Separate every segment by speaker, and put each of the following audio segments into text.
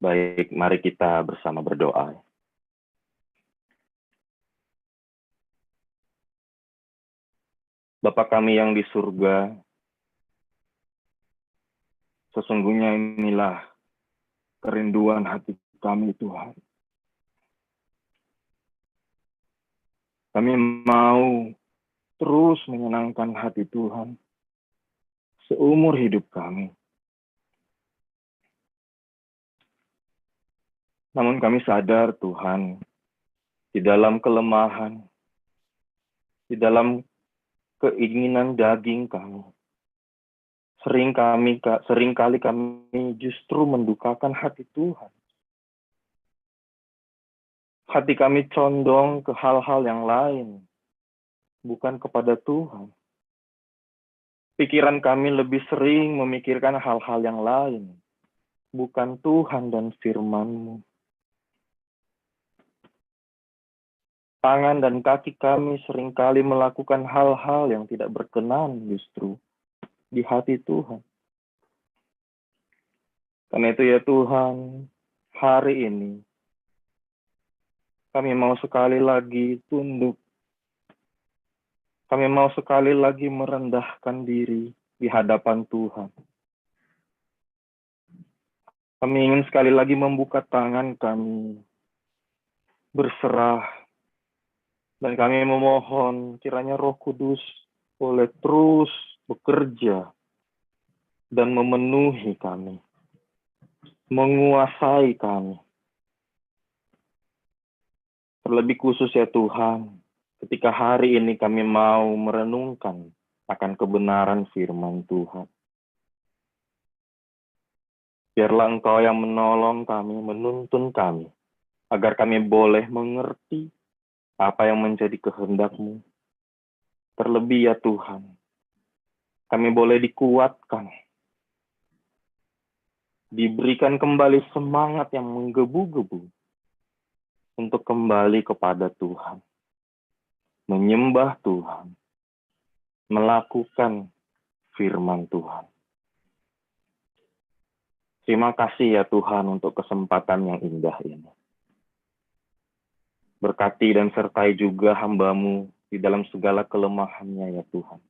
Speaker 1: Baik, mari kita bersama berdoa. Bapa kami yang di surga, sesungguhnya inilah kerinduan hati kami, Tuhan. Kami mau terus menyenangkan hati Tuhan seumur hidup kami. Namun kami sadar, Tuhan, di dalam kelemahan, di dalam keinginan daging kami, seringkali kami justru mendukakan hati Tuhan. Hati kami condong ke hal-hal yang lain, bukan kepada Tuhan. Pikiran kami lebih sering memikirkan hal-hal yang lain, bukan Tuhan dan firman-Mu. Tangan dan kaki kami seringkali melakukan hal-hal yang tidak berkenan justru di hati Tuhan. Karena itu ya Tuhan, hari ini kami mau sekali lagi tunduk. Kami mau sekali lagi merendahkan diri di hadapan Tuhan. Kami ingin sekali lagi membuka tangan kami, berserah. Dan kami memohon kiranya Roh Kudus boleh terus bekerja dan memenuhi kami, menguasai kami. Terlebih khusus ya Tuhan, ketika hari ini kami mau merenungkan akan kebenaran firman Tuhan. Biarlah Engkau yang menolong kami, menuntun kami, agar kami boleh mengerti apa yang menjadi kehendak-Mu. Terlebih ya Tuhan, kami boleh dikuatkan, diberikan kembali semangat yang menggebu-gebu untuk kembali kepada Tuhan, menyembah Tuhan, melakukan firman Tuhan. Terima kasih ya Tuhan untuk kesempatan yang indah ini. Berkati dan sertai juga hamba-Mu di dalam segala kelemahannya ya Tuhan.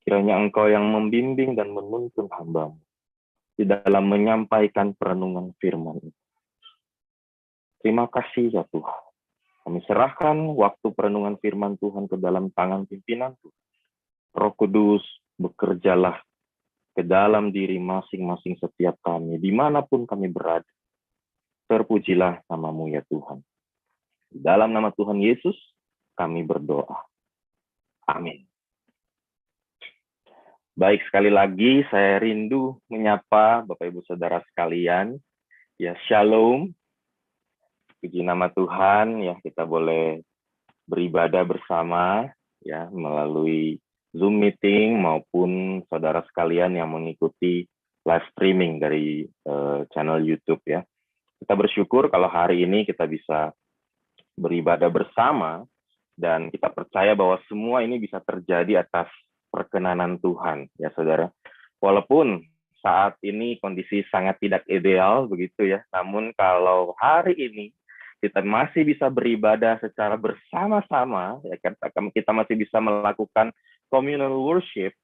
Speaker 1: Kiranya Engkau yang membimbing dan menuntun hamba-Mu di dalam menyampaikan perenungan firman itu. Terima kasih ya Tuhan. Kami serahkan waktu perenungan firman Tuhan ke dalam tangan pimpinan Tuhan. Roh Kudus, bekerjalah ke dalam diri masing-masing setiap kami, dimanapun kami berada. Terpujilah nama-Mu ya Tuhan. Di dalam nama Tuhan Yesus, kami berdoa. Amin. Baik, sekali lagi saya rindu menyapa Bapak Ibu Saudara sekalian. Ya, Shalom. Puji nama Tuhan, ya kita boleh beribadah bersama ya melalui Zoom meeting maupun saudara sekalian yang mengikuti live streaming dari channel YouTube ya. Kita bersyukur kalau hari ini kita bisa beribadah bersama dan kita percaya bahwa semua ini bisa terjadi atas perkenanan Tuhan ya saudara. Walaupun saat ini kondisi sangat tidak ideal begitu ya, namun kalau hari ini kita masih bisa beribadah secara bersama-sama, ya kan, kita masih bisa melakukan communal worship,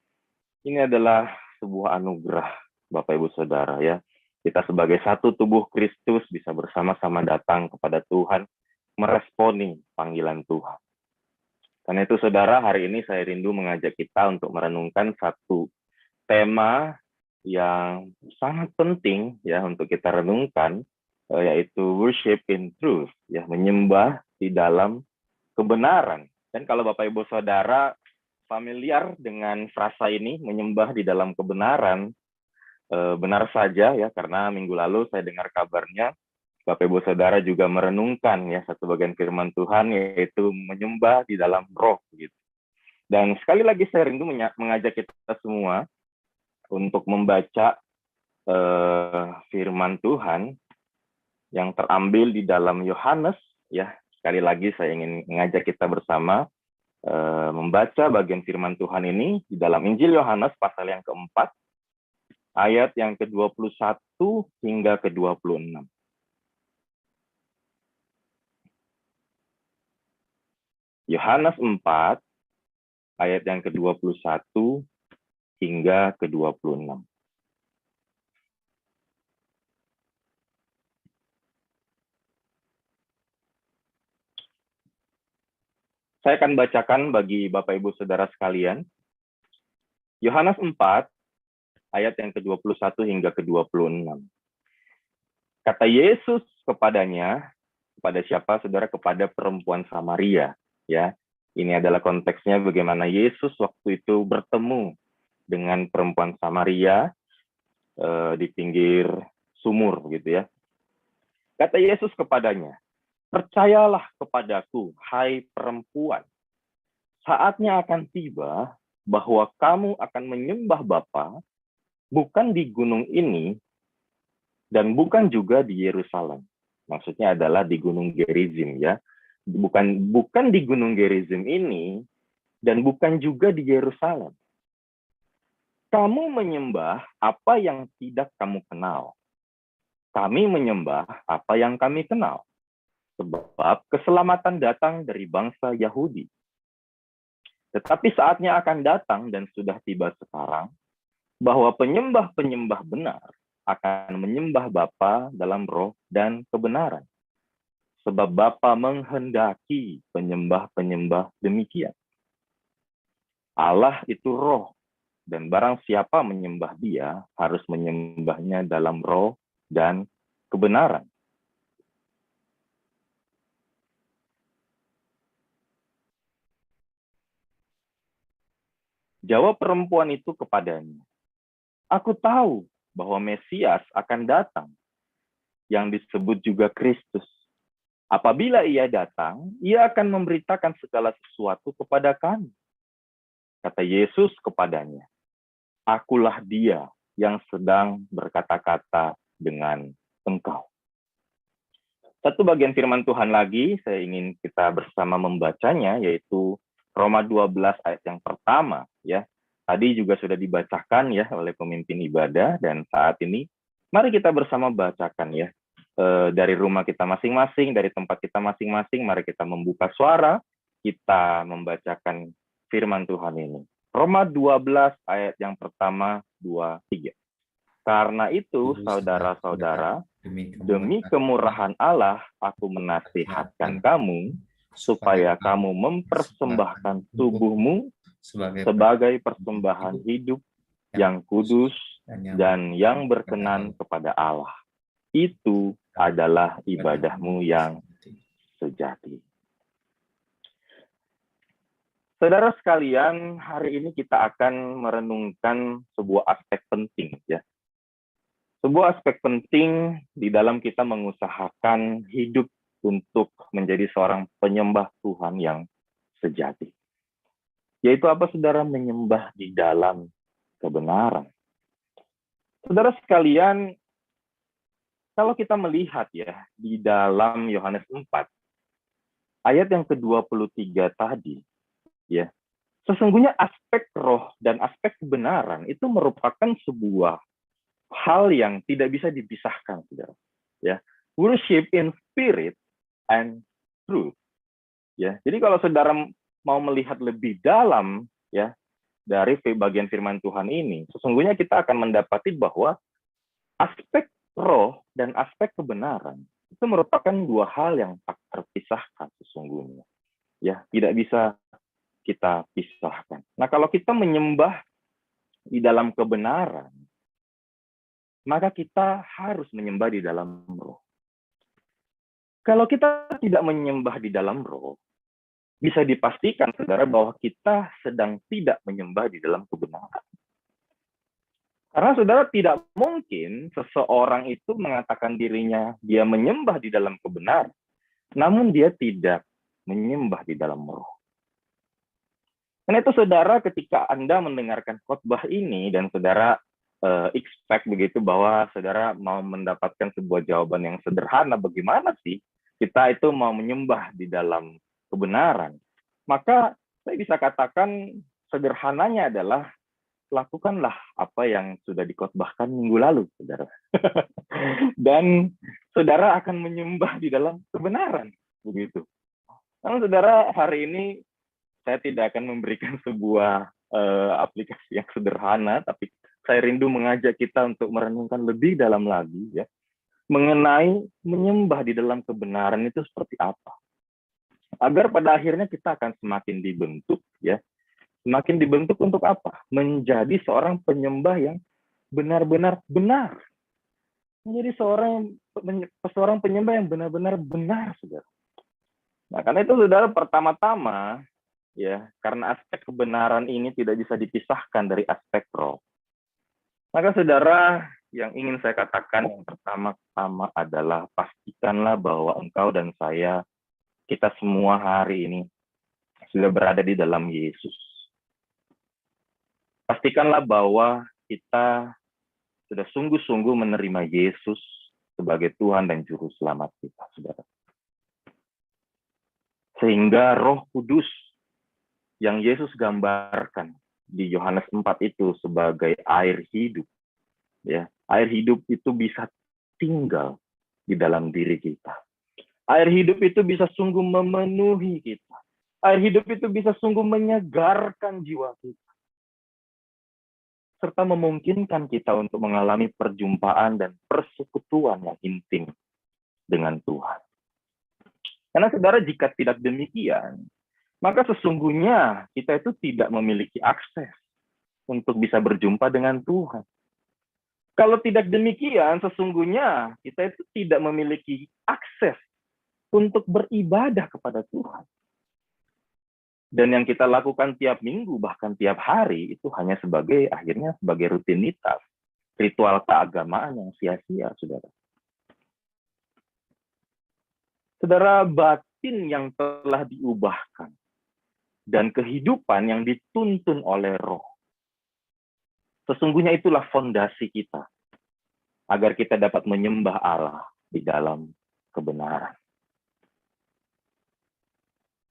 Speaker 1: ini adalah sebuah anugerah Bapak Ibu Saudara ya. Kita sebagai satu tubuh Kristus bisa bersama-sama datang kepada Tuhan, meresponi panggilan Tuhan. Karena itu saudara, hari ini saya rindu mengajak kita untuk merenungkan satu tema yang sangat penting ya untuk kita renungkan, yaitu worship in truth, ya menyembah di dalam kebenaran. Dan kalau Bapak Ibu Saudara familiar dengan frasa ini, menyembah di dalam kebenaran, benar saja ya, karena minggu lalu saya dengar kabarnya Bapak Ibu Saudara juga merenungkan ya satu bagian firman Tuhan, yaitu menyembah di dalam roh gitu. Dan sekali lagi saya rindu mengajak kita semua untuk membaca firman Tuhan yang terambil di dalam Yohanes ya. Sekali lagi saya ingin mengajak kita bersama membaca bagian firman Tuhan ini di dalam Injil Yohanes pasal yang keempat ayat yang ke-21 hingga ke-26. Yohanes 4, ayat yang ke-21 hingga ke-26. Saya akan bacakan bagi Bapak Ibu Saudara sekalian. Yohanes 4, ayat yang ke-21 hingga ke-26. Kata Yesus kepadanya, kepada siapa, saudara? Kepada perempuan Samaria. Ya, ini adalah konteksnya bagaimana Yesus waktu itu bertemu dengan perempuan Samaria di pinggir sumur, gitu ya. Kata Yesus kepadanya, percayalah kepadaku, hai perempuan. Saatnya akan tiba bahwa kamu akan menyembah Bapa bukan di gunung ini dan bukan juga di Yerusalem. Maksudnya adalah di Gunung Gerizim, ya. Bukan di Gunung Gerizim ini dan bukan juga di Yerusalem. Kamu menyembah apa yang tidak kamu kenal. Kami menyembah apa yang kami kenal. Sebab keselamatan datang dari bangsa Yahudi. Tetapi saatnya akan datang dan sudah tiba sekarang, bahwa penyembah-penyembah benar akan menyembah Bapa dalam roh dan kebenaran. Sebab Bapa menghendaki penyembah-penyembah demikian. Allah itu roh, dan barang siapa menyembah Dia harus menyembahnya dalam roh dan kebenaran. Jawab perempuan itu kepadanya, aku tahu bahwa Mesias akan datang, yang disebut juga Kristus. Apabila ia datang, ia akan memberitakan segala sesuatu kepada kami. Kata Yesus kepadanya, akulah Dia yang sedang berkata-kata dengan engkau. Satu bagian firman Tuhan lagi, saya ingin kita bersama membacanya, yaitu Roma 12 ayat yang pertama. Ya, tadi juga sudah dibacakan ya oleh pemimpin ibadah, dan saat ini mari kita bersama bacakan ya. Dari rumah kita masing-masing, dari tempat kita masing-masing, mari kita membuka suara, kita membacakan firman Tuhan ini. Roma 12 ayat yang pertama, 2, 3. Karena itu, saudara-saudara, demi kemurahan Allah, aku menasihatkan kamu, supaya kamu mempersembahkan tubuhmu sebagai persembahan hidup yang kudus dan yang berkenan kepada Allah. Itu adalah ibadahmu yang sejati. Saudara sekalian, hari ini kita akan merenungkan sebuah aspek penting, ya. Sebuah aspek penting di dalam kita mengusahakan hidup untuk menjadi seorang penyembah Tuhan yang sejati. Yaitu apa, saudara? Menyembah di dalam kebenaran. Saudara sekalian, kalau kita melihat ya di dalam Yohanes 4, ayat yang ke-23 tadi, ya, sesungguhnya aspek roh dan aspek kebenaran itu merupakan sebuah hal yang tidak bisa dipisahkan, saudara. Ya, worship in spirit and truth. Ya, jadi kalau saudara mau melihat lebih dalam ya dari bagian firman Tuhan ini, sesungguhnya kita akan mendapati bahwa aspek roh dan aspek kebenaran itu merupakan dua hal yang tak terpisahkan sesungguhnya. Ya, tidak bisa kita pisahkan. Nah, kalau kita menyembah di dalam kebenaran, maka kita harus menyembah di dalam roh. Kalau kita tidak menyembah di dalam roh, bisa dipastikan, saudara, bahwa kita sedang tidak menyembah di dalam kebenaran. Karena saudara, tidak mungkin seseorang itu mengatakan dirinya dia menyembah di dalam kebenaran, namun dia tidak menyembah di dalam roh. Karena itu, saudara, ketika Anda mendengarkan khotbah ini dan saudara expect begitu bahwa saudara mau mendapatkan sebuah jawaban yang sederhana, bagaimana sih kita itu mau menyembah di dalam kebenaran, maka saya bisa katakan sederhananya adalah lakukanlah apa yang sudah dikhotbahkan minggu lalu, saudara. Dan saudara akan menyembah di dalam kebenaran, begitu. Namun saudara, hari ini saya tidak akan memberikan sebuah aplikasi yang sederhana, tapi saya rindu mengajak kita untuk merenungkan lebih dalam lagi, ya, mengenai menyembah di dalam kebenaran itu seperti apa. Agar pada akhirnya kita akan semakin dibentuk, ya, semakin dibentuk untuk apa? Menjadi seorang penyembah yang benar-benar benar. Menjadi seorang penyembah yang benar-benar benar, saudara. Nah, karena itu, saudara, pertama-tama, ya, karena aspek kebenaran ini tidak bisa dipisahkan dari aspek roh. Maka, saudara, yang ingin saya katakan yang pertama-tama adalah pastikanlah bahwa engkau dan saya, kita semua hari ini sudah berada di dalam Yesus. Pastikanlah bahwa kita sudah sungguh-sungguh menerima Yesus sebagai Tuhan dan Juru Selamat kita, saudara. Sehingga Roh Kudus yang Yesus gambarkan di Yohanes 4 itu sebagai air hidup, ya, air hidup itu bisa tinggal di dalam diri kita. Air hidup itu bisa sungguh memenuhi kita. Air hidup itu bisa sungguh menyegarkan jiwa kita, serta memungkinkan kita untuk mengalami perjumpaan dan persekutuan yang intim dengan Tuhan. Karena, saudara, jika tidak demikian, maka sesungguhnya kita itu tidak memiliki akses untuk bisa berjumpa dengan Tuhan. Kalau tidak demikian, sesungguhnya kita itu tidak memiliki akses untuk beribadah kepada Tuhan. Dan yang kita lakukan tiap minggu, bahkan tiap hari, itu hanya akhirnya sebagai rutinitas, ritual keagamaan yang sia-sia, saudara. Saudara, batin yang telah diubahkan dan kehidupan yang dituntun oleh Roh, sesungguhnya itulah fondasi kita agar kita dapat menyembah Allah di dalam kebenaran.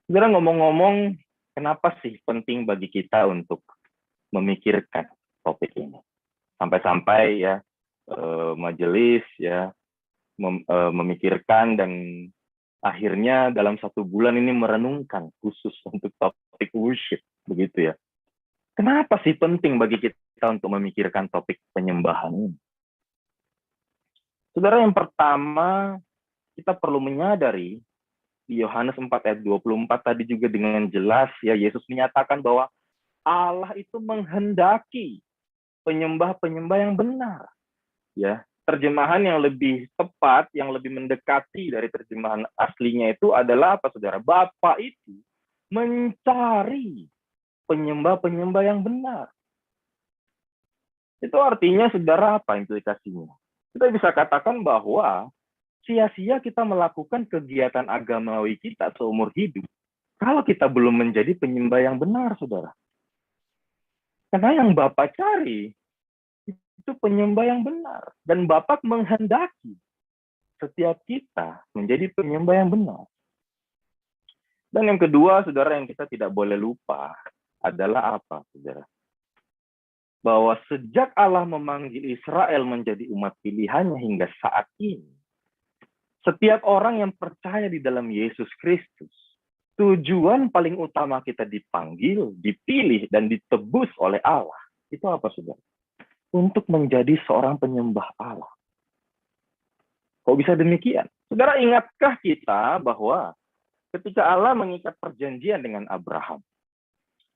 Speaker 1: Saudara, ngomong-ngomong, kenapa sih penting bagi kita untuk memikirkan topik ini? Sampai-sampai, ya, majelis, ya, memikirkan dan akhirnya dalam 1 bulan ini merenungkan khusus untuk topik worship, begitu ya. Kenapa sih penting bagi kita untuk memikirkan topik penyembahan ini? Saudara, yang pertama, kita perlu menyadari di Yohanes 4 ayat 24 tadi juga dengan jelas, ya, Yesus menyatakan bahwa Allah itu menghendaki penyembah-penyembah yang benar, ya. Terjemahan yang lebih tepat, yang lebih mendekati dari terjemahan aslinya itu adalah apa, saudara? Bapa itu mencari penyembah-penyembah yang benar. Itu artinya, saudara, apa implikasinya? Kita bisa katakan bahwa sia-sia kita melakukan kegiatan agamawi kita seumur hidup kalau kita belum menjadi penyembah yang benar, saudara. Karena yang Bapa cari itu penyembah yang benar. Dan Bapa menghendaki setiap kita menjadi penyembah yang benar. Dan yang kedua, saudara, yang kita tidak boleh lupa adalah apa, saudara? Bahwa sejak Allah memanggil Israel menjadi umat pilihannya hingga saat ini, setiap orang yang percaya di dalam Yesus Kristus, tujuan paling utama kita dipanggil, dipilih, dan ditebus oleh Allah. Itu apa, saudara? Untuk menjadi seorang penyembah Allah. Kok bisa demikian? Saudara, ingatkah kita bahwa ketika Allah mengikat perjanjian dengan Abraham,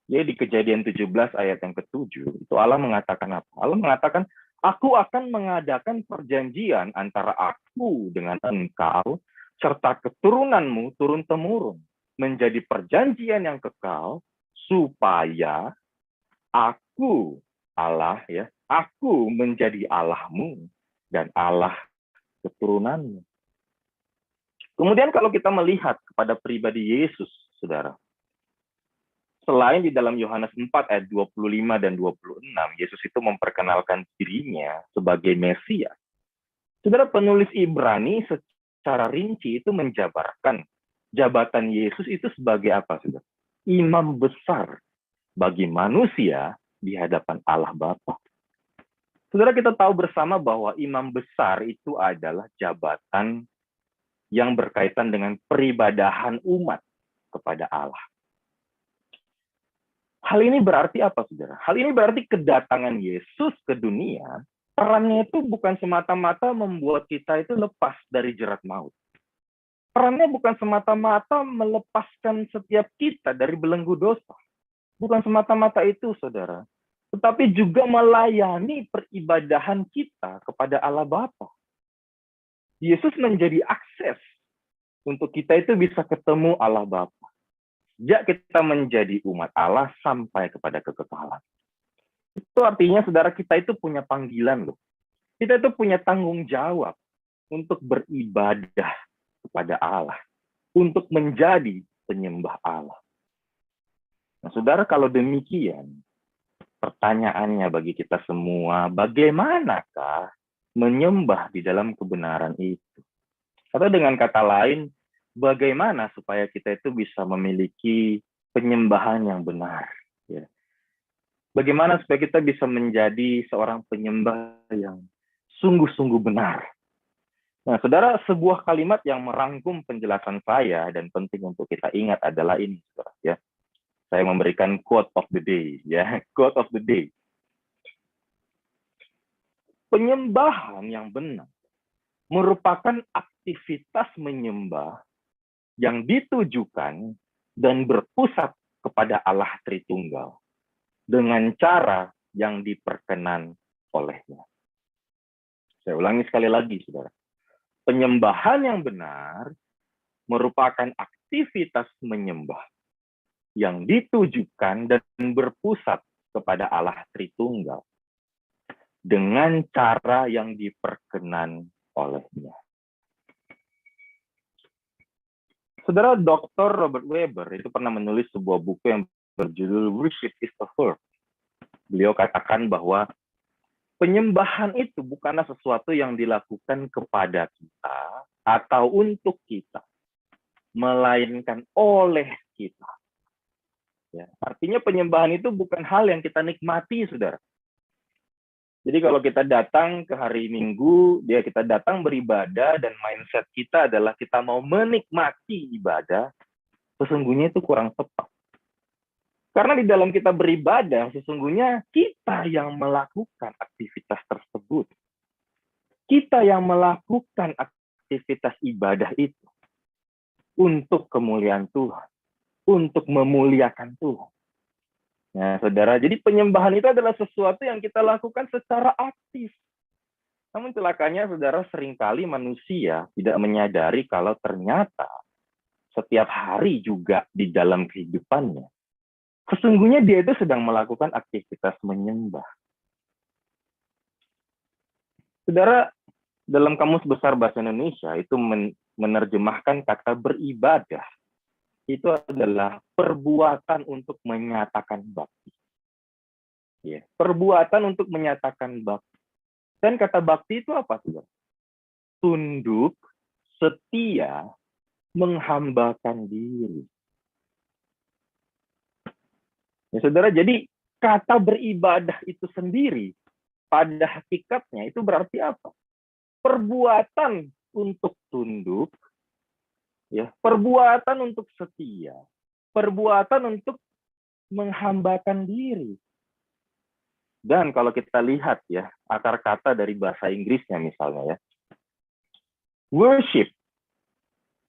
Speaker 1: ya, di Kejadian 17 ayat yang ke-7, itu Allah mengatakan apa? Allah mengatakan, aku akan mengadakan perjanjian antara aku dengan engkau, serta keturunanmu turun-temurun, menjadi perjanjian yang kekal, supaya aku, Allah, ya, aku menjadi Allahmu dan Allah keturunanmu. Kemudian kalau kita melihat kepada pribadi Yesus, saudara, selain di dalam Yohanes 4 ayat 25 dan 26, Yesus itu memperkenalkan dirinya sebagai Mesias. Saudara, penulis Ibrani secara rinci itu menjabarkan jabatan Yesus itu sebagai apa, saudara? Imam besar bagi manusia di hadapan Allah Bapa. Saudara, kita tahu bersama bahwa imam besar itu adalah jabatan yang berkaitan dengan peribadahan umat kepada Allah. Hal ini berarti apa, saudara? Hal ini berarti kedatangan Yesus ke dunia, perannya itu bukan semata-mata membuat kita itu lepas dari jerat maut. Perannya bukan semata-mata melepaskan setiap kita dari belenggu dosa. Bukan semata-mata itu, saudara. Tetapi juga melayani peribadahan kita kepada Allah Bapa. Yesus menjadi akses untuk kita itu bisa ketemu Allah Bapa. Sejak kita menjadi umat Allah sampai kepada kekekalan. Itu artinya, saudara, kita itu punya panggilan loh. Kita itu punya tanggung jawab untuk beribadah kepada Allah, untuk menjadi penyembah Allah. Nah, saudara, kalau demikian, pertanyaannya bagi kita semua, bagaimanakah menyembah di dalam kebenaran itu? Atau dengan kata lain, bagaimana supaya kita itu bisa memiliki penyembahan yang benar? Ya. Bagaimana supaya kita bisa menjadi seorang penyembah yang sungguh-sungguh benar? Nah, saudara, sebuah kalimat yang merangkum penjelasan saya dan penting untuk kita ingat adalah ini, saudara. Ya. Saya memberikan quote of the day, ya, quote of the day. Penyembahan yang benar merupakan aktivitas menyembah yang ditujukan dan berpusat kepada Allah Tritunggal dengan cara yang diperkenan olehnya. Saya ulangi sekali lagi, saudara. Penyembahan yang benar merupakan aktivitas menyembah yang ditujukan dan berpusat kepada Allah Tritunggal dengan cara yang diperkenan olehnya. Saudara, Dr. Robert Weber itu pernah menulis sebuah buku yang berjudul Worship is a Verb. Beliau katakan bahwa penyembahan itu bukanlah sesuatu yang dilakukan kepada kita atau untuk kita, melainkan oleh kita. Ya, artinya penyembahan itu bukan hal yang kita nikmati, saudara. Jadi kalau kita datang ke hari Minggu, kita datang beribadah dan mindset kita adalah kita mau menikmati ibadah, sesungguhnya itu kurang tepat. Karena di dalam kita beribadah, sesungguhnya kita yang melakukan aktivitas tersebut. Kita yang melakukan aktivitas ibadah itu untuk kemuliaan Tuhan, untuk memuliakan Tuhan. Nah, saudara, jadi penyembahan itu adalah sesuatu yang kita lakukan secara aktif. Namun celakanya, saudara, seringkali manusia tidak menyadari kalau ternyata setiap hari juga di dalam kehidupannya, sesungguhnya dia itu sedang melakukan aktivitas menyembah. Saudara, dalam Kamus Besar Bahasa Indonesia itu menerjemahkan kata beribadah. Itu adalah perbuatan untuk menyatakan bakti. Ya, perbuatan untuk menyatakan bakti. Dan kata bakti itu apa, saudara? Tunduk, setia, menghambakan diri. Ya, saudara, jadi kata beribadah itu sendiri, pada hakikatnya itu berarti apa? Perbuatan untuk tunduk, ya, perbuatan untuk setia, perbuatan untuk menghambakan diri. Dan kalau kita lihat ya, akar kata dari bahasa Inggrisnya misalnya ya, worship,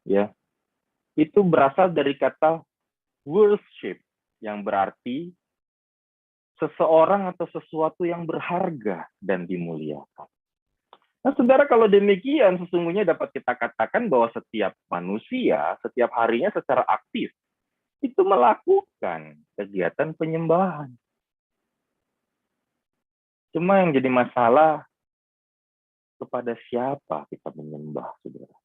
Speaker 1: ya, itu berasal dari kata worship, yang berarti seseorang atau sesuatu yang berharga dan dimuliakan. Nah, saudara, kalau demikian, sesungguhnya dapat kita katakan bahwa setiap manusia, setiap harinya secara aktif, itu melakukan kegiatan penyembahan. Cuma yang jadi masalah, kepada siapa kita menyembah, saudara.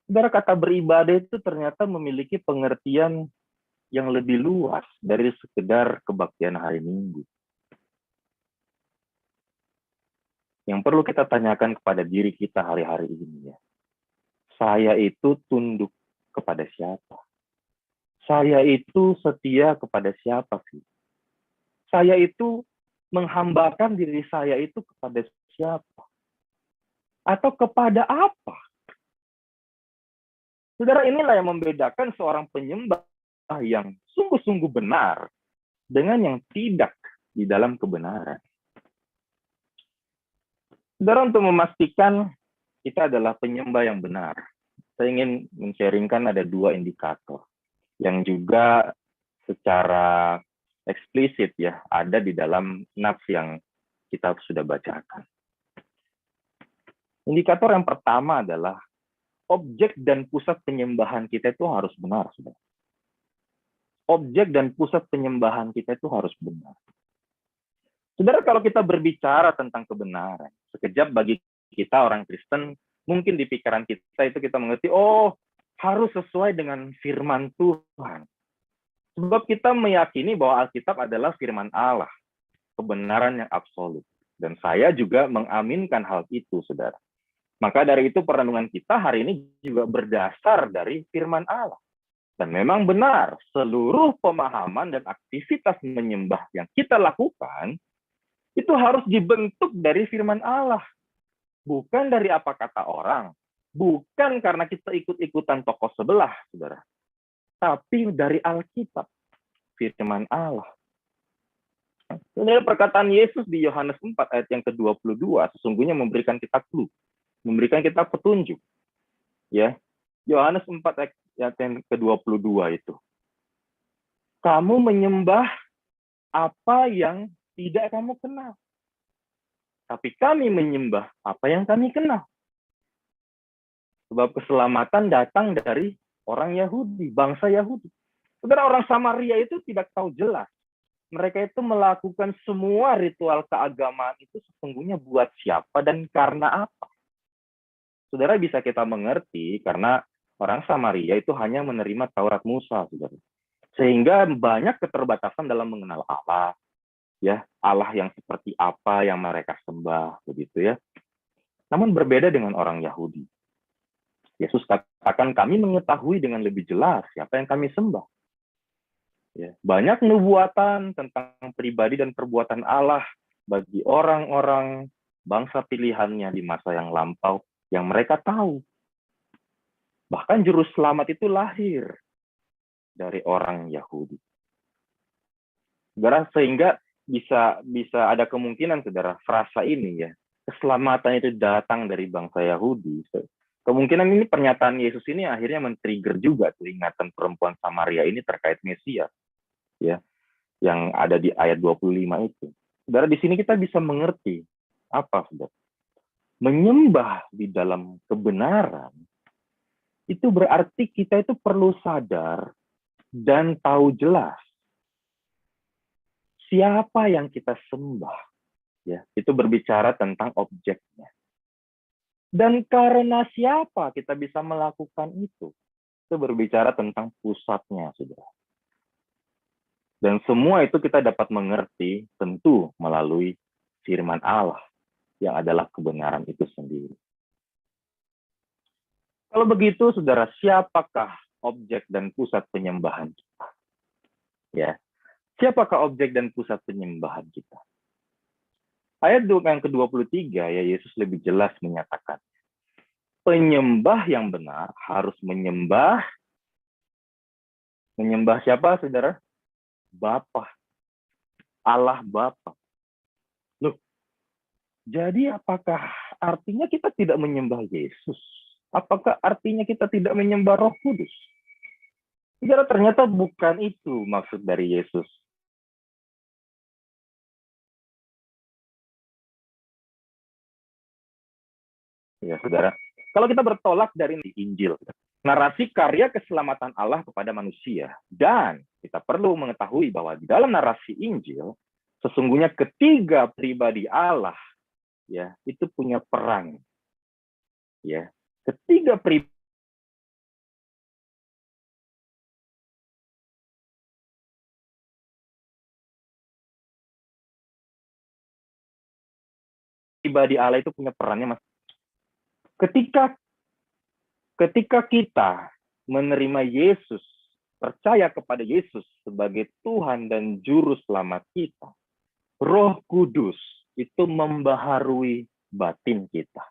Speaker 1: Saudara, kata beribadah itu ternyata memiliki pengertian yang lebih luas dari sekedar kebaktian hari Minggu. Yang perlu kita tanyakan kepada diri kita hari-hari ini ya. Saya itu tunduk kepada siapa? Saya itu setia kepada siapa sih? Saya itu menghambakan diri saya itu kepada siapa? Atau kepada apa? Saudara, inilah yang membedakan seorang penyembah yang sungguh-sungguh benar dengan yang tidak di dalam kebenaran. Saudara, untuk memastikan kita adalah penyembah yang benar, saya ingin men-sharingkan ada 2 indikator yang juga secara eksplisit ya ada di dalam nats yang kita sudah bacakan. Indikator yang pertama adalah objek dan pusat penyembahan kita itu harus benar, saudara. Objek dan pusat penyembahan kita itu harus benar. Saudara, kalau kita berbicara tentang kebenaran, sekejap bagi kita orang Kristen, mungkin di pikiran kita itu kita mengerti, oh harus sesuai dengan firman Tuhan. Sebab kita meyakini bahwa Alkitab adalah firman Allah, kebenaran yang absolut. Dan saya juga mengaminkan hal itu, saudara. Maka dari itu perenungan kita hari ini juga berdasar dari firman Allah. Dan memang benar, seluruh pemahaman dan aktivitas menyembah yang kita lakukan, itu harus dibentuk dari firman Allah. Bukan dari apa kata orang. Bukan karena kita ikut-ikutan tokoh sebelah, saudara. Tapi dari Alkitab, firman Allah. Ini perkataan Yesus di Yohanes 4 ayat yang ke-22 sesungguhnya memberikan kita clue, memberikan kita petunjuk. Ya. Yohanes 4 ayat yang ke-22 itu. Kamu menyembah apa yang tidak kamu kenal. Tapi kami menyembah apa yang kami kenal. Sebab keselamatan datang dari orang Yahudi, bangsa Yahudi. Saudara, orang Samaria itu tidak tahu jelas. Mereka itu melakukan semua ritual keagamaan itu sesungguhnya buat siapa dan karena apa. Saudara, bisa kita mengerti karena orang Samaria itu hanya menerima Taurat Musa, saudara. Sehingga banyak keterbatasan dalam mengenal Allah. Ya, Allah yang seperti apa yang mereka sembah, begitu ya. Namun berbeda dengan orang Yahudi. Yesus katakan kami mengetahui dengan lebih jelas siapa yang kami sembah. Ya, banyak nubuatan tentang pribadi dan perbuatan Allah bagi orang-orang bangsa pilihannya di masa yang lampau yang mereka tahu. Bahkan juru selamat itu lahir dari orang Yahudi. Saudara, sehingga bisa ada kemungkinan, saudara, frasa ini ya, keselamatan itu datang dari bangsa Yahudi. Kemungkinan ini pernyataan Yesus ini akhirnya men-trigger juga ingatan perempuan Samaria ini terkait Mesias, ya, yang ada di ayat 25 itu. Saudara, di sini kita bisa mengerti apa, saudara? Menyembah di dalam kebenaran itu berarti kita itu perlu sadar dan tahu jelas siapa yang kita sembah. Ya, itu berbicara tentang objeknya. Dan karena siapa kita bisa melakukan itu? Itu berbicara tentang pusatnya, saudara. Dan semua itu kita dapat mengerti tentu melalui firman Allah yang adalah kebenaran itu sendiri. Kalau begitu, saudara, siapakah objek dan pusat penyembahan kita? Ya, siapakah objek dan pusat penyembahan kita? Ayat yang ke-23 ya Yesus lebih jelas menyatakan, penyembah yang benar harus menyembah siapa, saudara? Bapa, Allah Bapa. Loh, jadi apakah artinya kita tidak menyembah Yesus? Apakah artinya kita tidak menyembah Roh Kudus? Saudara, ternyata bukan itu maksud dari Yesus. Ya, saudara. Kalau kita bertolak dari Injil, narasi karya keselamatan Allah kepada manusia, dan kita perlu mengetahui bahwa di dalam narasi Injil, sesungguhnya ketiga pribadi Allah, ya, itu punya peran. Ya, ketiga pribadi Allah itu punya perannya, Mas. Ketika kita menerima Yesus percaya kepada Yesus sebagai Tuhan dan Juru Selamat kita, Roh Kudus itu membaharui batin kita.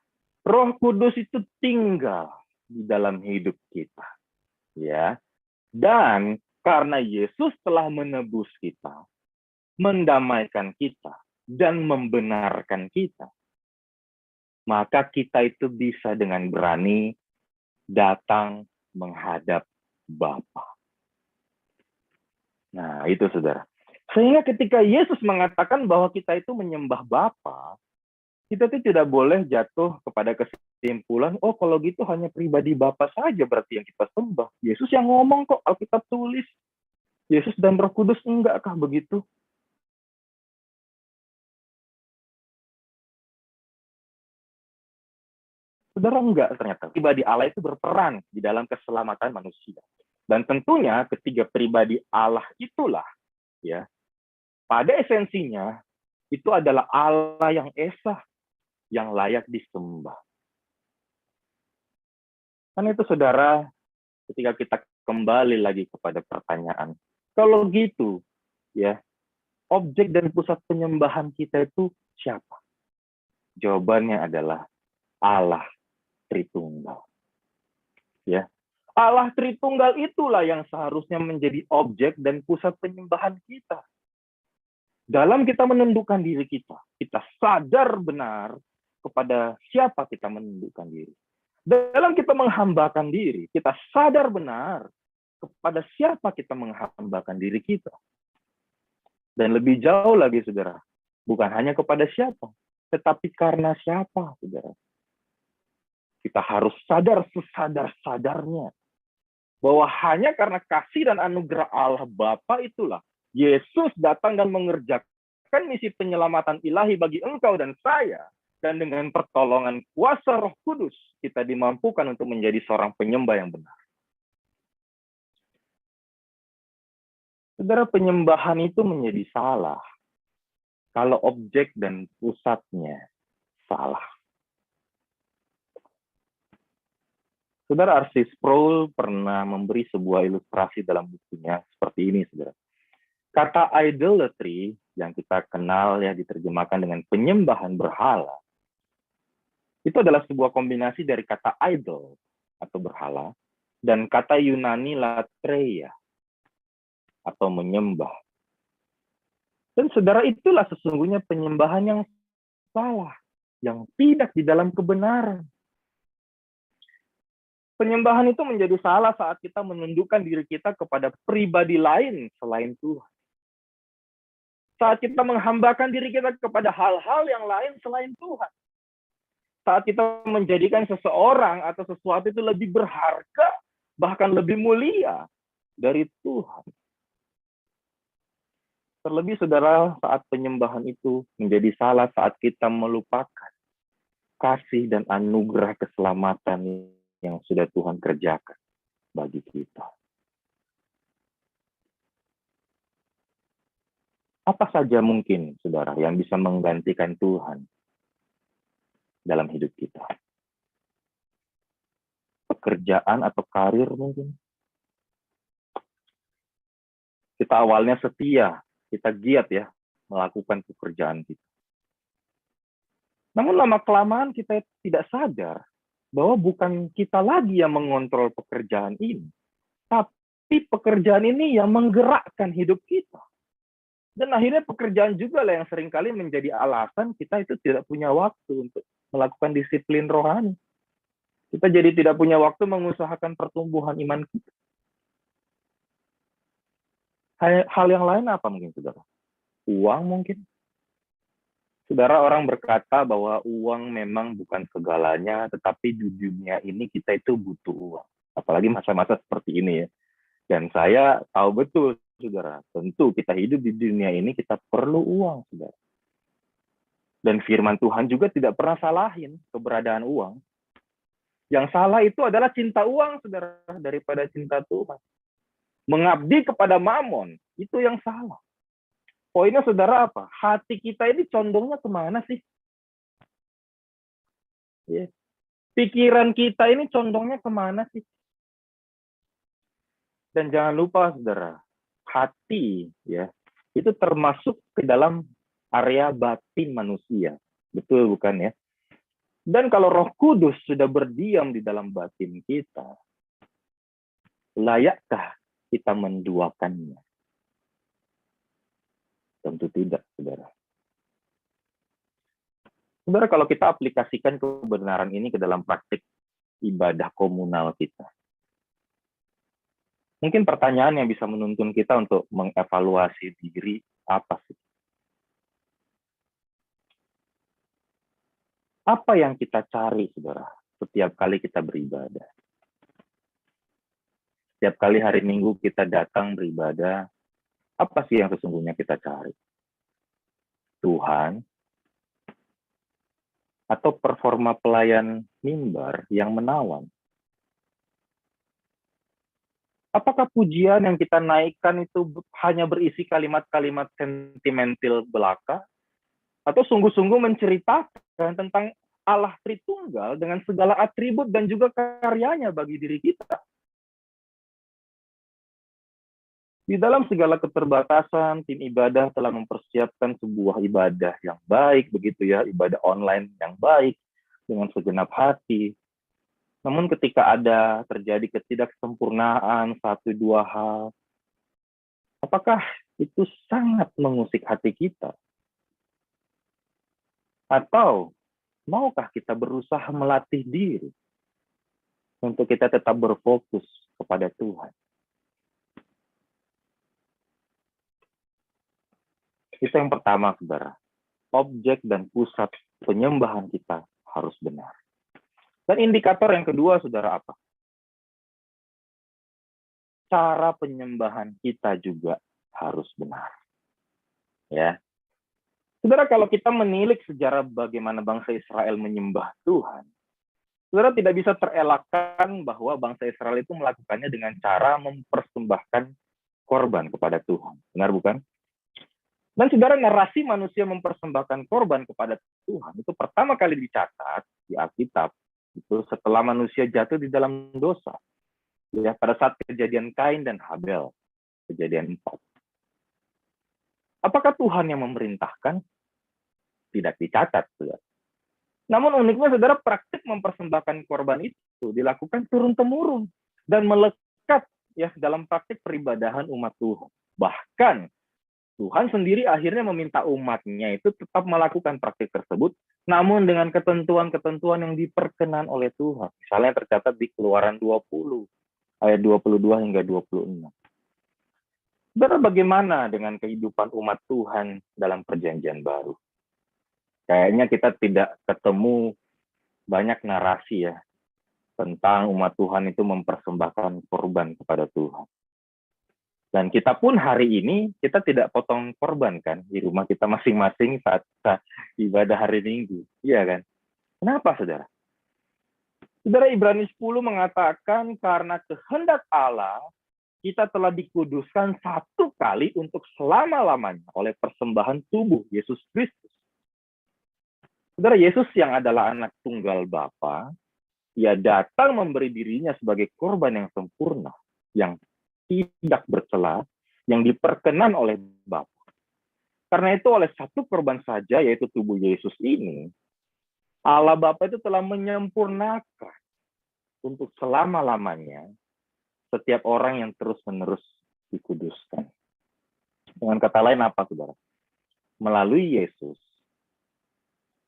Speaker 1: Roh Kudus itu tinggal di dalam hidup kita. Ya. Dan karena Yesus telah menebus kita, mendamaikan kita, dan membenarkan kita, maka kita itu bisa dengan berani datang menghadap Bapa. Nah, itu saudara. Sehingga ketika Yesus mengatakan bahwa kita itu menyembah Bapa, kita itu tidak boleh jatuh kepada kesimpulan, oh kalau gitu hanya pribadi Bapa saja berarti yang kita sembah. Yesus yang ngomong kok, Alkitab tulis. Yesus dan Roh Kudus, enggakkah begitu? Saudara, enggak ternyata. Pribadi Allah itu berperan di dalam keselamatan manusia. Dan tentunya ketiga pribadi Allah itulah, ya, pada esensinya itu adalah Allah yang esa, yang layak disembah. Karena itu saudara, ketika kita kembali lagi kepada pertanyaan, kalau gitu, ya, objek dan pusat penyembahan kita itu siapa? Jawabannya adalah Allah Tritunggal. Ya, Allah Tritunggal itulah yang seharusnya menjadi objek dan pusat penyembahan kita. Dalam kita menundukkan diri kita sadar benar kepada siapa kita menundukkan diri. Dalam kita menghambakan diri, kita sadar benar kepada siapa kita menghambakan diri kita. Dan lebih jauh lagi, saudara, bukan hanya kepada siapa, tetapi karena siapa, saudara. Kita harus sadar sesadar-sadarnya bahwa hanya karena kasih dan anugerah Allah Bapa itulah Yesus datang dan mengerjakan misi penyelamatan ilahi bagi engkau dan saya. Dan dengan pertolongan kuasa Roh Kudus, kita dimampukan untuk menjadi seorang penyembah yang benar. Saudara, penyembahan itu menjadi salah kalau objek dan pusatnya salah. Saudara, R.C. Sproul pernah memberi sebuah ilustrasi dalam bukunya seperti ini, saudara. Kata idolatry yang kita kenal ya diterjemahkan dengan penyembahan berhala, itu adalah sebuah kombinasi dari kata idol atau berhala dan kata Yunani latreia atau menyembah. Dan saudara, itulah sesungguhnya penyembahan yang salah, yang tidak di dalam kebenaran. Penyembahan itu menjadi salah saat kita menundukkan diri kita kepada pribadi lain selain Tuhan. Saat kita menghambakan diri kita kepada hal-hal yang lain selain Tuhan. Saat kita menjadikan seseorang atau sesuatu itu lebih berharga, bahkan lebih mulia dari Tuhan. Terlebih, saudara, saat penyembahan itu menjadi salah saat kita melupakan kasih dan anugerah keselamatan yang sudah Tuhan kerjakan bagi kita. Apa saja mungkin, saudara, yang bisa menggantikan Tuhan dalam hidup kita? Pekerjaan atau karir mungkin. Kita awalnya setia, kita giat ya melakukan pekerjaan kita. Namun lama-kelamaan kita tidak sadar bahwa bukan kita lagi yang mengontrol pekerjaan ini, tapi pekerjaan ini yang menggerakkan hidup kita. Dan akhirnya pekerjaan juga lah yang seringkali menjadi alasan kita itu tidak punya waktu untuk melakukan disiplin rohani. Kita jadi tidak punya waktu mengusahakan pertumbuhan iman kita. Hal yang lain apa mungkin, saudara? Uang mungkin. Saudara, orang berkata bahwa uang memang bukan segalanya, tetapi di dunia ini kita itu butuh uang. Apalagi masa-masa seperti ini ya. Dan saya tahu betul, saudara, tentu kita hidup di dunia ini kita perlu uang, saudara. Dan firman Tuhan juga tidak pernah salahin keberadaan uang. Yang salah itu adalah cinta uang, saudara, daripada cinta Tuhan. Mengabdi kepada mamon, itu yang salah. Poinnya, saudara, apa? Hati kita ini condongnya kemana sih? Ya. Pikiran kita ini condongnya kemana sih? Dan jangan lupa, saudara, hati ya itu termasuk ke dalam area batin manusia. Betul bukan ya? Dan kalau Roh Kudus sudah berdiam di dalam batin kita, layakkah kita menduakannya? Tentu tidak, saudara. Saudara, kalau kita aplikasikan kebenaran ini ke dalam praktik ibadah komunal kita, mungkin pertanyaan yang bisa menuntun kita untuk mengevaluasi diri apa sih? Apa yang kita cari, saudara, setiap kali kita beribadah? Setiap kali hari Minggu kita datang beribadah, apa sih yang sesungguhnya kita cari? Tuhan, atau performa pelayan mimbar yang menawan? Apakah pujian yang kita naikkan itu hanya berisi kalimat-kalimat sentimental belaka? Atau sungguh-sungguh menceritakan tentang Allah Tritunggal dengan segala atribut dan juga karyanya bagi diri kita? Di dalam segala keterbatasan, tim ibadah telah mempersiapkan sebuah ibadah yang baik, begitu ya, ibadah online yang baik, dengan segenap hati. Namun ketika ada terjadi ketidaksempurnaan satu dua hal, apakah itu sangat mengusik hati kita? Atau maukah kita berusaha melatih diri untuk kita tetap berfokus kepada Tuhan? Itu yang pertama, saudara. Objek dan pusat penyembahan kita harus benar. Dan indikator yang kedua, saudara, apa? Cara penyembahan kita juga harus benar. Ya. Saudara, kalau kita menilik sejarah bagaimana bangsa Israel menyembah Tuhan, saudara tidak bisa terelakkan bahwa bangsa Israel itu melakukannya dengan cara mempersembahkan korban kepada Tuhan. Benar bukan? Dan saudara, narasi manusia mempersembahkan korban kepada Tuhan itu pertama kali dicatat di Alkitab itu setelah manusia jatuh di dalam dosa. Ya, pada saat kejadian Kain dan Habel, kejadian 4. Apakah Tuhan yang memerintahkan? Tidak dicatat, saudara. Namun uniknya, saudara, praktik mempersembahkan korban itu dilakukan turun-temurun dan melekat ya dalam praktik peribadahan umat Tuhan. Bahkan Tuhan sendiri akhirnya meminta umatnya itu tetap melakukan praktik tersebut, namun dengan ketentuan-ketentuan yang diperkenan oleh Tuhan. Misalnya tercatat di Keluaran 20, ayat 22 hingga 26. Saudara, bagaimana dengan kehidupan umat Tuhan dalam perjanjian baru? Kayaknya kita tidak ketemu banyak narasi ya tentang umat Tuhan itu mempersembahkan korban kepada Tuhan. Dan kita pun hari ini, kita tidak potong korban kan di rumah kita masing-masing saat ibadah hari Minggu. Iya kan? Kenapa, saudara? Saudara, Ibrani 10 mengatakan karena kehendak Allah, kita telah dikuduskan satu kali untuk selama-lamanya oleh persembahan tubuh Yesus Kristus. Saudara, Yesus yang adalah anak tunggal Bapa, ia datang memberi dirinya sebagai korban yang sempurna, yang tidak bercela, yang diperkenan oleh Bapa. Karena itu oleh satu korban saja, yaitu tubuh Yesus ini, Allah Bapa itu telah menyempurnakan untuk selama-lamanya setiap orang yang terus-menerus dikuduskan. Dengan kata lain apa, saudara? Melalui Yesus,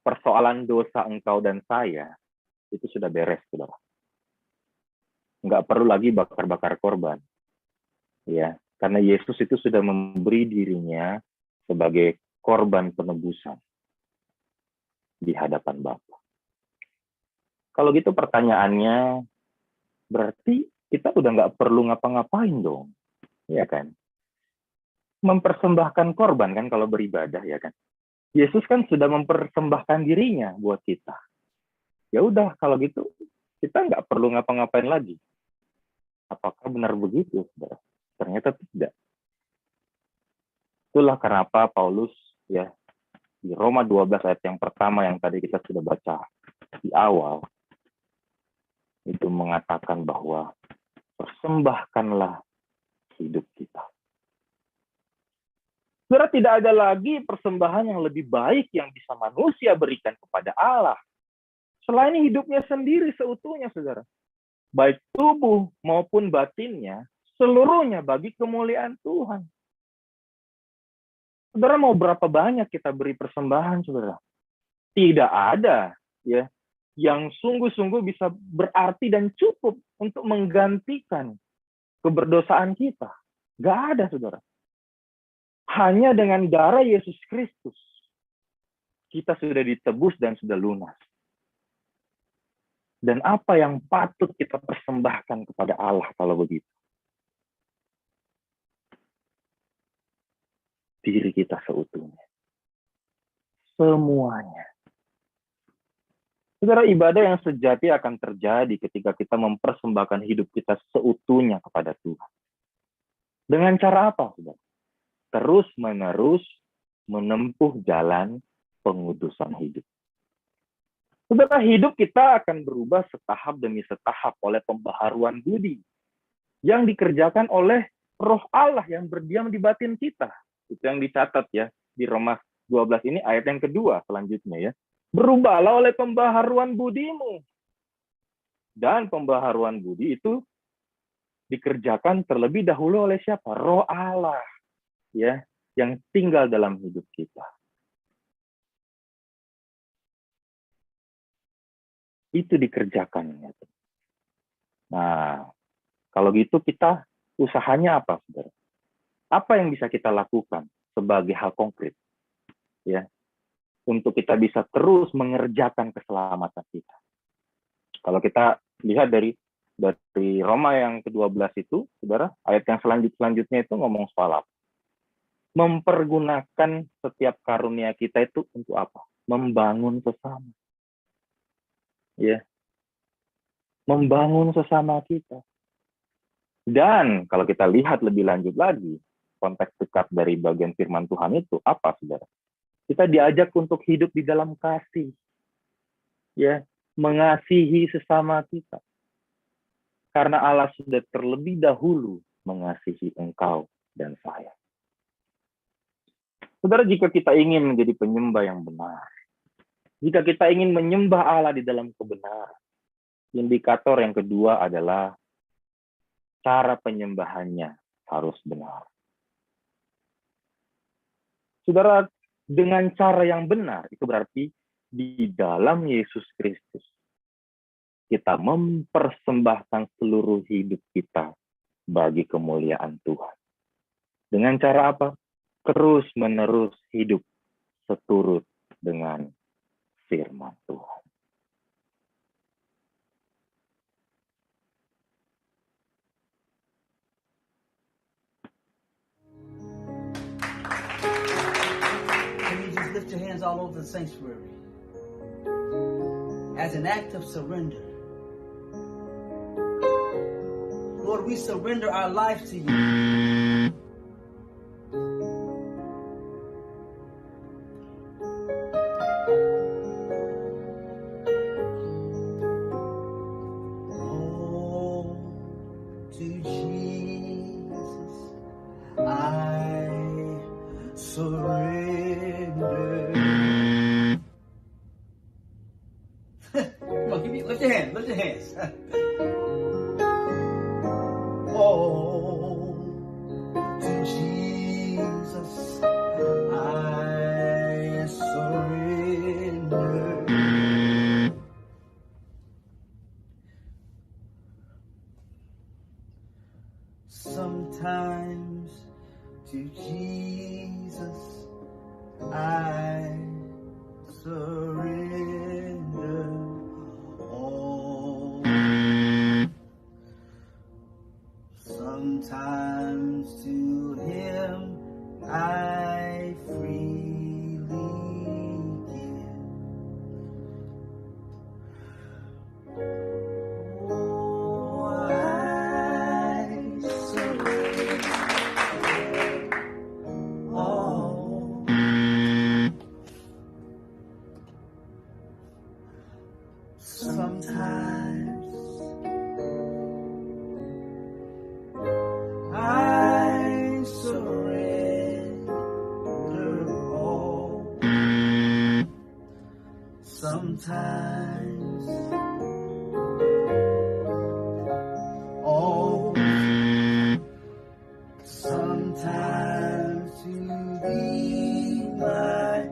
Speaker 1: persoalan dosa engkau dan saya itu sudah beres, saudara. Nggak perlu lagi bakar-bakar korban. Ya, karena Yesus itu sudah memberi dirinya sebagai korban penebusan di hadapan Bapa. Kalau gitu pertanyaannya, berarti kita udah nggak perlu ngapa-ngapain dong, ya kan? Mempersembahkan korban kan kalau beribadah, ya kan? Yesus kan sudah mempersembahkan dirinya buat kita. Ya udah, kalau gitu kita nggak perlu ngapa-ngapain lagi. Apakah benar begitu, saudara? Ternyata tidak. Itulah kenapa Paulus ya di Roma 12 ayat yang pertama yang tadi kita sudah baca di awal itu mengatakan bahwa persembahkanlah hidup kita. Saudara, tidak ada lagi persembahan yang lebih baik yang bisa manusia berikan kepada Allah selain hidupnya sendiri seutuhnya, saudara. Baik tubuh maupun batinnya, seluruhnya bagi kemuliaan Tuhan. Saudara, mau berapa banyak kita beri persembahan, saudara? Tidak ada ya yang sungguh-sungguh bisa berarti dan cukup untuk menggantikan keberdosaan kita. Gak ada, saudara. Hanya dengan darah Yesus Kristus, kita sudah ditebus dan sudah lunas. Dan apa yang patut kita persembahkan kepada Allah kalau begitu? Diri kita seutuhnya. Semuanya. Saudara, ibadah yang sejati akan terjadi ketika kita mempersembahkan hidup kita seutuhnya kepada Tuhan. Dengan cara apa, saudara? Terus-menerus menempuh jalan pengudusan hidup. Saudara, hidup kita akan berubah setahap demi setahap oleh pembaharuan budi yang dikerjakan oleh Roh Allah yang berdiam di batin kita. Itu yang dicatat ya di Roma 12 ini ayat yang kedua selanjutnya ya. Berubahlah oleh pembaharuan budimu. Dan pembaharuan budi itu dikerjakan terlebih dahulu oleh siapa? Roh Allah ya, yang tinggal dalam hidup kita. Itu dikerjakan. Nah, kalau gitu kita usahanya apa, saudara? Apa yang bisa kita lakukan sebagai hal konkret, ya, untuk kita bisa terus mengerjakan keselamatan kita? Kalau kita lihat dari Roma yang ke-12 itu, saudara, ayat yang selanjutnya itu ngomong soal apa? Mempergunakan setiap karunia kita itu untuk apa? Membangun sesama. Ya, membangun sesama kita. Dan kalau kita lihat lebih lanjut lagi, konteks dekat dari bagian firman Tuhan itu apa, saudara? Kita diajak untuk hidup di dalam kasih, ya, mengasihi sesama kita. Karena Allah sudah terlebih dahulu mengasihi engkau dan saya. Saudara, jika kita ingin menjadi penyembah yang benar, jika kita ingin menyembah Allah di dalam kebenaran, indikator yang kedua adalah cara penyembahannya harus benar. Saudara, dengan cara yang benar, itu berarti di dalam Yesus Kristus, kita mempersembahkan seluruh hidup kita bagi kemuliaan Tuhan. Dengan cara apa? Terus-menerus hidup seturut dengan firman Tuhan.
Speaker 2: Lift your hands all over the sanctuary as an act of surrender. Lord, we surrender our lives to you. Oh, to Jesus I surrender. Lift your hands, lift your hands. Oh, to Jesus I surrender. Sometimes to Jesus I surrender. Sometimes to him I freely give. Oh, I surrender. Oh, sometimes I sometimes. Oh, sometimes to thee, my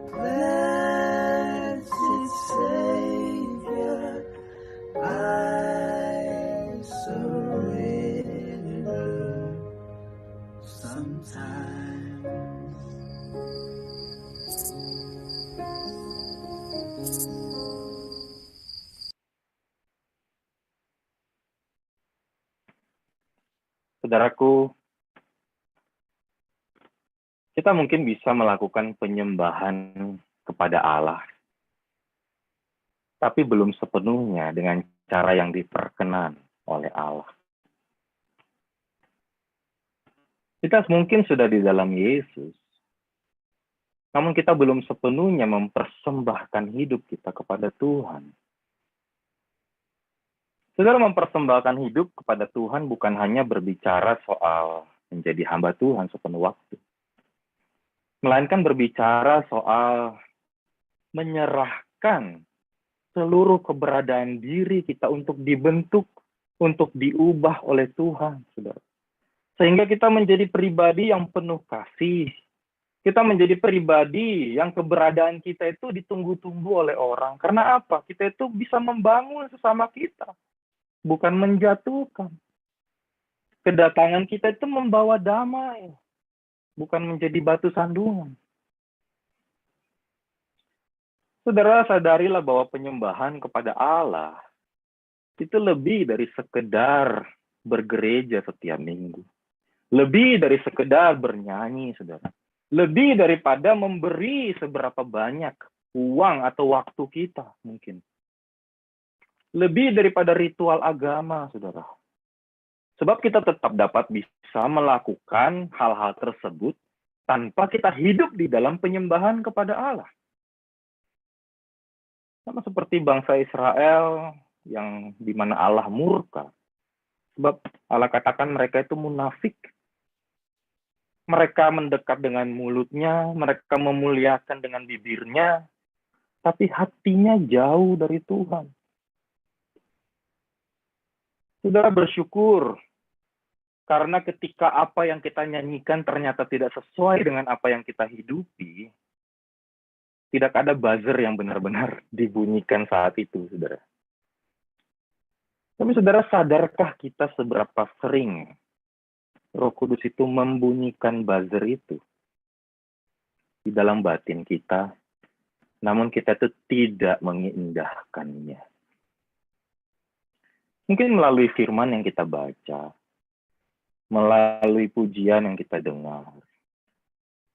Speaker 2: blessed Savior, I surrender. Sometimes.
Speaker 1: Saudaraku, kita mungkin bisa melakukan penyembahan kepada Allah, tapi belum sepenuhnya dengan cara yang diperkenan oleh Allah. Kita mungkin sudah di dalam Yesus, namun kita belum sepenuhnya mempersembahkan hidup kita kepada Tuhan. Saudara, mempersembahkan hidup kepada Tuhan bukan hanya berbicara soal menjadi hamba Tuhan sepenuh waktu, melainkan berbicara soal menyerahkan seluruh keberadaan diri kita untuk dibentuk, untuk diubah oleh Tuhan, saudara. Sehingga kita menjadi pribadi yang penuh kasih. Kita menjadi pribadi yang keberadaan kita itu ditunggu-tunggu oleh orang. Karena apa? Kita itu bisa membangun sesama kita, bukan menjatuhkan. Kedatangan kita itu membawa damai, bukan menjadi batu sandungan. Saudara, sadarilah bahwa penyembahan kepada Allah itu lebih dari sekedar bergereja setiap minggu. Lebih dari sekedar bernyanyi, saudara. Lebih daripada memberi seberapa banyak uang atau waktu kita mungkin. Lebih daripada ritual agama, saudara. Sebab kita tetap dapat bisa melakukan hal-hal tersebut tanpa kita hidup di dalam penyembahan kepada Allah. Sama seperti bangsa Israel yang di mana Allah murka. Sebab Allah katakan mereka itu munafik. Mereka mendekat dengan mulutnya, mereka memuliakan dengan bibirnya, tapi hatinya jauh dari Tuhan. Saudara, bersyukur karena ketika apa yang kita nyanyikan ternyata tidak sesuai dengan apa yang kita hidupi, tidak ada buzzer yang benar-benar dibunyikan saat itu, saudara. Tapi saudara, sadarkah kita seberapa sering Roh Kudus itu membunyikan buzzer itu di dalam batin kita, namun kita itu tidak mengindahkannya. Mungkin melalui firman yang kita baca, melalui pujian yang kita dengar,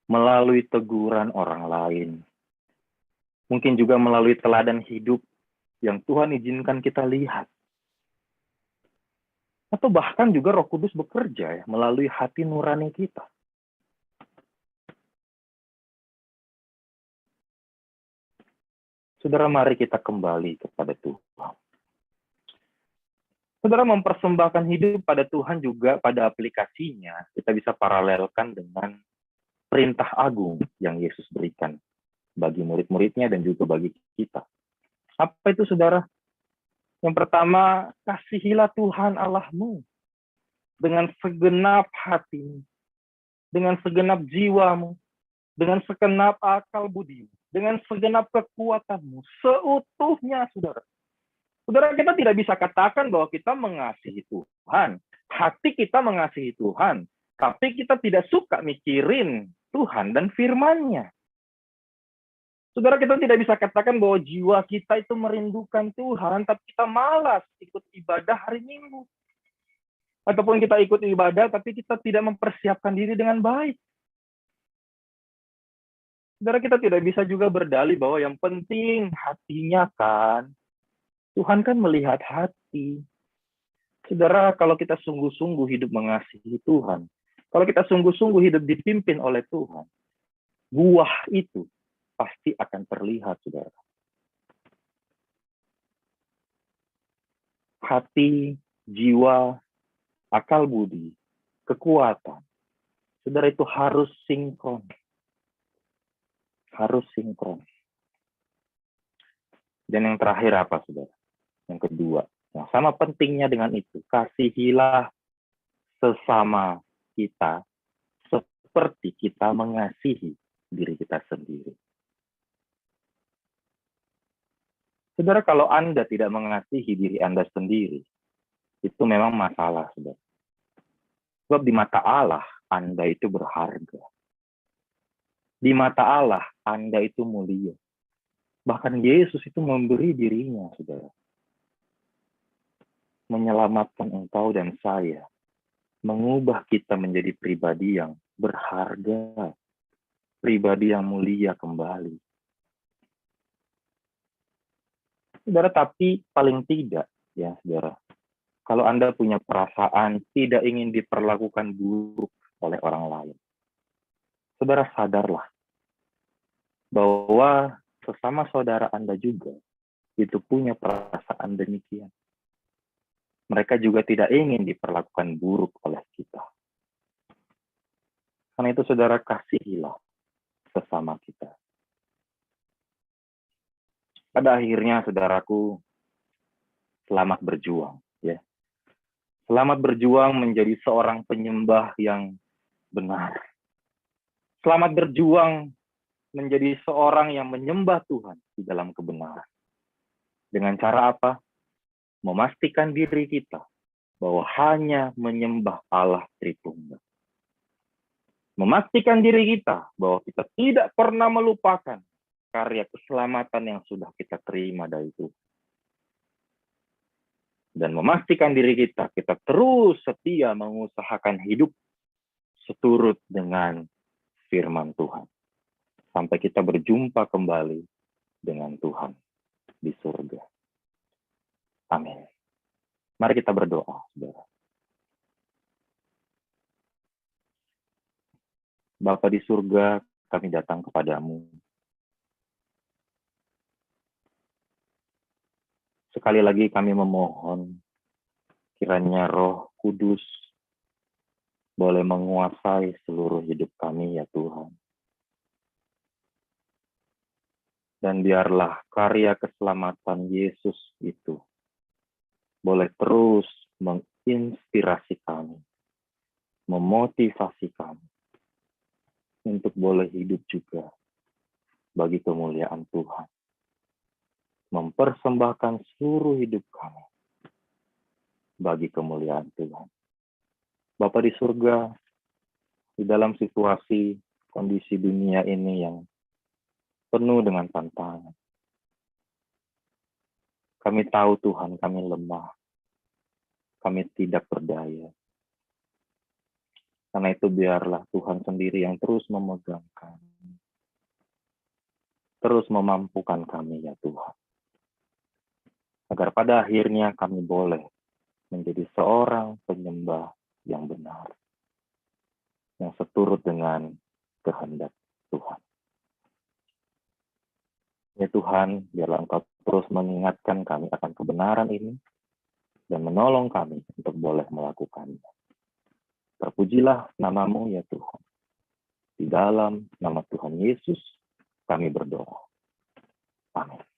Speaker 1: melalui teguran orang lain, mungkin juga melalui teladan hidup yang Tuhan izinkan kita lihat. Atau bahkan juga Roh Kudus bekerja ya, melalui hati nurani kita. Saudara, mari kita kembali kepada Tuhan. Saudara, mempersembahkan hidup pada Tuhan juga pada aplikasinya, kita bisa paralelkan dengan perintah agung yang Yesus berikan bagi murid-muridnya dan juga bagi kita. Apa itu, saudara? Yang pertama, kasihilah Tuhan Allahmu dengan segenap hatimu, dengan segenap jiwamu, dengan segenap akal budimu, dengan segenap kekuatanmu, seutuhnya, saudara. Saudara, kita tidak bisa katakan bahwa kita mengasihi Tuhan. Hati kita mengasihi Tuhan, tapi kita tidak suka mikirin Tuhan dan firman-Nya. Saudara, kita tidak bisa katakan bahwa jiwa kita itu merindukan Tuhan, tapi kita malas ikut ibadah hari Minggu. Ataupun kita ikut ibadah, tapi kita tidak mempersiapkan diri dengan baik. Saudara, kita tidak bisa juga berdalih bahwa yang penting hatinya kan. Tuhan kan melihat hati. Saudara, kalau kita sungguh-sungguh hidup mengasihi Tuhan, kalau kita sungguh-sungguh hidup dipimpin oleh Tuhan, buah itu pasti akan terlihat, saudara. Hati, jiwa, akal budi, kekuatan, saudara, itu harus sinkron. Harus sinkron. Dan yang terakhir apa, saudara? Yang kedua, yang sama pentingnya dengan itu, kasihilah sesama kita seperti kita mengasihi diri kita sendiri. Saudara, kalau Anda tidak mengasihi diri Anda sendiri, itu memang masalah, saudara. Sebab di mata Allah, Anda itu berharga. Di mata Allah, Anda itu mulia. Bahkan Yesus itu memberi dirinya, saudara. Menyelamatkan engkau dan saya. Mengubah kita menjadi pribadi yang berharga. Pribadi yang mulia kembali. Saudara, tapi paling tidak, ya saudara, kalau Anda punya perasaan tidak ingin diperlakukan buruk oleh orang lain, saudara sadarlah bahwa sesama saudara Anda juga itu punya perasaan demikian. Mereka juga tidak ingin diperlakukan buruk oleh kita. Karena itu saudara, kasihilah sesama kita. Pada akhirnya, saudaraku, selamat berjuang, ya. Selamat berjuang menjadi seorang penyembah yang benar. Selamat berjuang menjadi seorang yang menyembah Tuhan di dalam kebenaran. Dengan cara apa? Memastikan diri kita bahwa hanya menyembah Allah Tritunggal. Memastikan diri kita bahwa kita tidak pernah melupakan karya keselamatan yang sudah kita terima dari Tuhan. Dan memastikan diri kita terus setia mengusahakan hidup seturut dengan firman Tuhan. Sampai kita berjumpa kembali dengan Tuhan di surga. Amin. Mari kita berdoa, saudara. Bapa di surga, kami datang kepadamu. Sekali lagi kami memohon, kiranya Roh Kudus boleh menguasai seluruh hidup kami, ya Tuhan. Dan biarlah karya keselamatan Yesus itu boleh terus menginspirasi kami, memotivasi kami, untuk boleh hidup juga bagi kemuliaan Tuhan. Mempersembahkan seluruh hidup kami bagi kemuliaan Tuhan. Bapa di surga, di dalam situasi kondisi dunia ini yang penuh dengan tantangan, kami tahu Tuhan, kami lemah, kami tidak berdaya. Karena itu biarlah Tuhan sendiri yang terus memegang kami, terus memampukan kami, ya Tuhan. Agar pada akhirnya kami boleh menjadi seorang penyembah yang benar, yang seturut dengan kehendak Tuhan. Ya Tuhan, biarlah Engkau terus mengingatkan kami akan kebenaran ini dan menolong kami untuk boleh melakukannya. Terpujilah nama-Mu, ya Tuhan. Di dalam nama Tuhan Yesus kami berdoa. Amin.